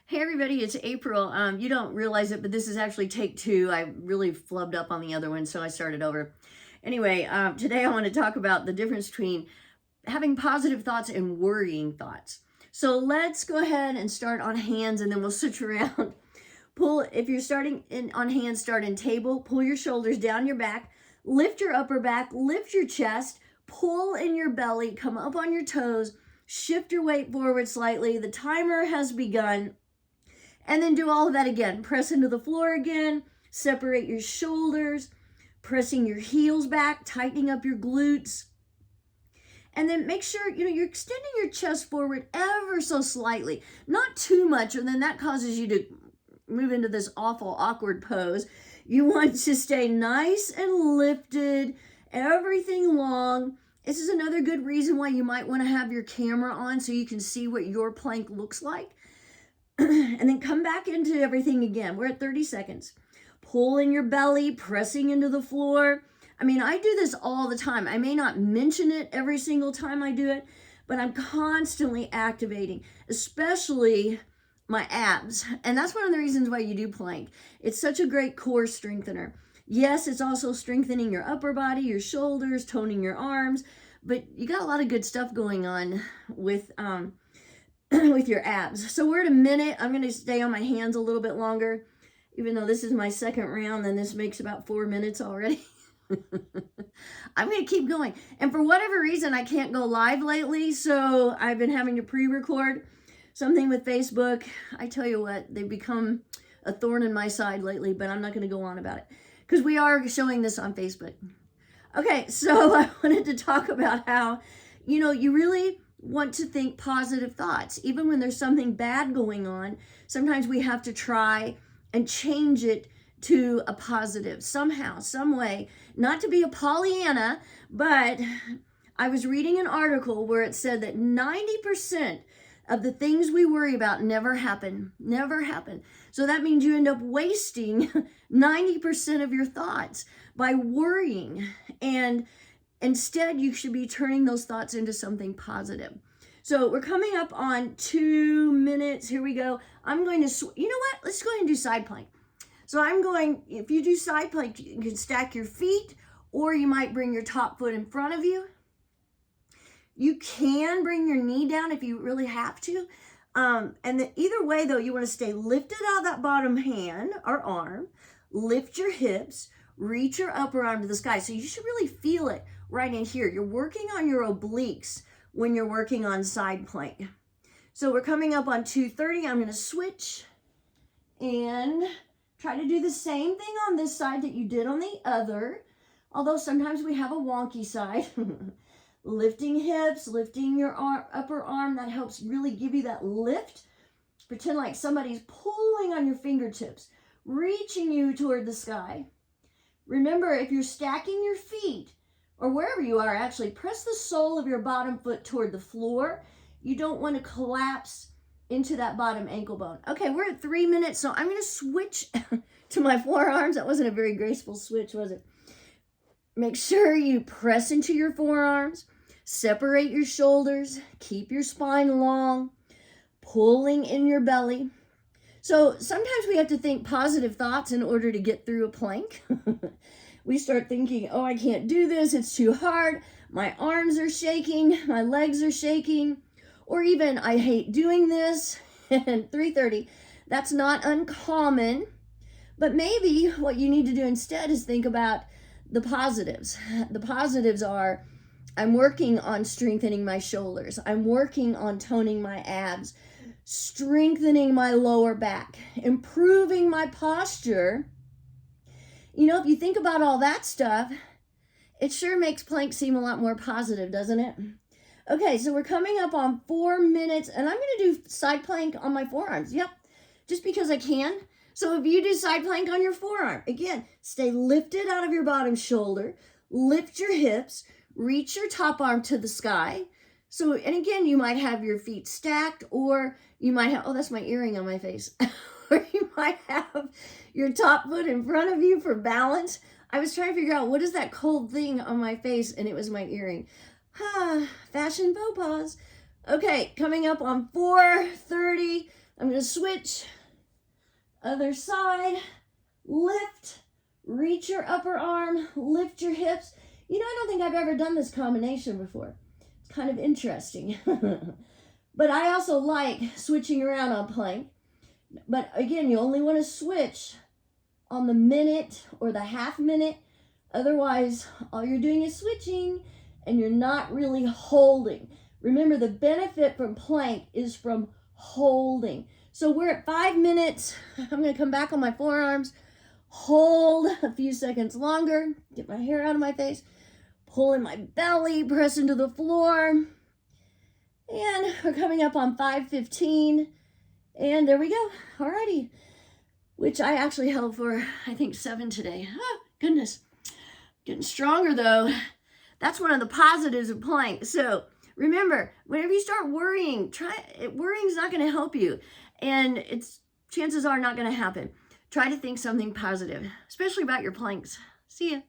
Hey everybody, it's April. You don't realize it, but this is actually take two. I really flubbed up on the other one, so I started over. Anyway, today I want to talk about the difference between having positive thoughts and worrying thoughts. So let's go ahead and start on hands, and then we'll switch around. If you're starting on hands, start in table. Pull your shoulders down your back, lift your upper back, lift your chest, pull in your belly, come up on your toes, shift your weight forward slightly. The timer has begun. And then do all of that again. Press into the floor again. Separate your shoulders. Pressing your heels back. Tightening up your glutes. And then make sure, you're extending your chest forward ever so slightly. Not too much, or then that causes you to move into this awful, awkward pose. You want to stay nice and lifted. Everything long. This is another good reason why you might want to have your camera on so you can see what your plank looks like. And then come back into everything again. We're at 30 seconds. Pull in your belly, pressing into the floor. I do this all the time. I may not mention it every single time I do it, but I'm constantly activating, especially my abs. And that's one of the reasons why you do plank. It's such a great core strengthener. Yes, it's also strengthening your upper body, your shoulders, toning your arms, but you got a lot of good stuff going on with with your abs. So we're at a minute. I'm going to stay on my hands a little bit longer, even though this is my second round, and this makes about 4 minutes already. I'm going to keep going. And for whatever reason, I can't go live lately, so I've been having to pre-record something with Facebook. I tell you what, they've become a thorn in my side lately, but I'm not going to go on about it because we are showing this on Facebook. Okay, so I wanted to talk about how, you really want to think positive thoughts. Even when there's something bad going on, sometimes we have to try and change it to a positive somehow, some way. Not to be a Pollyanna, but I was reading an article where it said that 90% of the things we worry about never happen. So that means you end up wasting 90% of your thoughts by worrying, and instead, you should be turning those thoughts into something positive. So we're coming up on 2 minutes. Here we go. I'm going to, you know what? Let's go ahead and do side plank. So if you do side plank, you can stack your feet, or you might bring your top foot in front of you. You can bring your knee down if you really have to. Either way, though, you want to stay lifted out of that bottom hand or arm. Lift your hips. Reach your upper arm to the sky. So you should really feel it right in here. You're working on your obliques when you're working on side plank. So we're coming up on 2:30. I'm going to switch and try to do the same thing on this side that you did on the other. Although sometimes we have a wonky side. Lifting hips, lifting your upper arm. That helps really give you that lift. Pretend like somebody's pulling on your fingertips, reaching you toward the sky. Remember, if you're stacking your feet, or wherever you are, actually, press the sole of your bottom foot toward the floor. You don't want to collapse into that bottom ankle bone. Okay, we're at 3 minutes, so I'm going to switch to my forearms. That wasn't a very graceful switch, was it? Make sure you press into your forearms, separate your shoulders, keep your spine long, pulling in your belly. So sometimes we have to think positive thoughts in order to get through a plank. We start thinking, oh, I can't do this. It's too hard. My arms are shaking. My legs are shaking. Or even, I hate doing this. And 3:30, that's not uncommon. But maybe what you need to do instead is think about the positives. The positives are, I'm working on strengthening my shoulders. I'm working on toning my abs, strengthening my lower back, improving my posture. If you think about all that stuff, it sure makes plank seem a lot more positive, doesn't it? Okay, so we're coming up on 4 minutes, and I'm going to do side plank on my forearms. Yep, just because I can. So if you do side plank on your forearm, again, stay lifted out of your bottom shoulder, lift your hips, reach your top arm to the sky. So, and again, you might have your feet stacked, or you might have, oh, that's my earring on my face. Or you might have your top foot in front of you for balance. I was trying to figure out what is that cold thing on my face, and it was my earring. Fashion faux pas. Okay, coming up on 4:30. I'm going to switch. Other side. Lift. Reach your upper arm. Lift your hips. You know, I don't think I've ever done this combination before. It's kind of interesting. But I also like switching around on plank. But again, you only want to switch on the minute or the half minute. Otherwise, all you're doing is switching and you're not really holding. Remember, the benefit from plank is from holding. So we're at 5 minutes. I'm going to come back on my forearms, hold a few seconds longer, get my hair out of my face, pull in my belly, press into the floor. And we're coming up on 5:15. And there we go. Alrighty. Which I actually held for, I think, 7 today. Oh, goodness. Getting stronger, though. That's one of the positives of plank. So remember, whenever you start worrying, worrying's not going to help you. And chances are not going to happen. Try to think something positive, especially about your planks. See ya.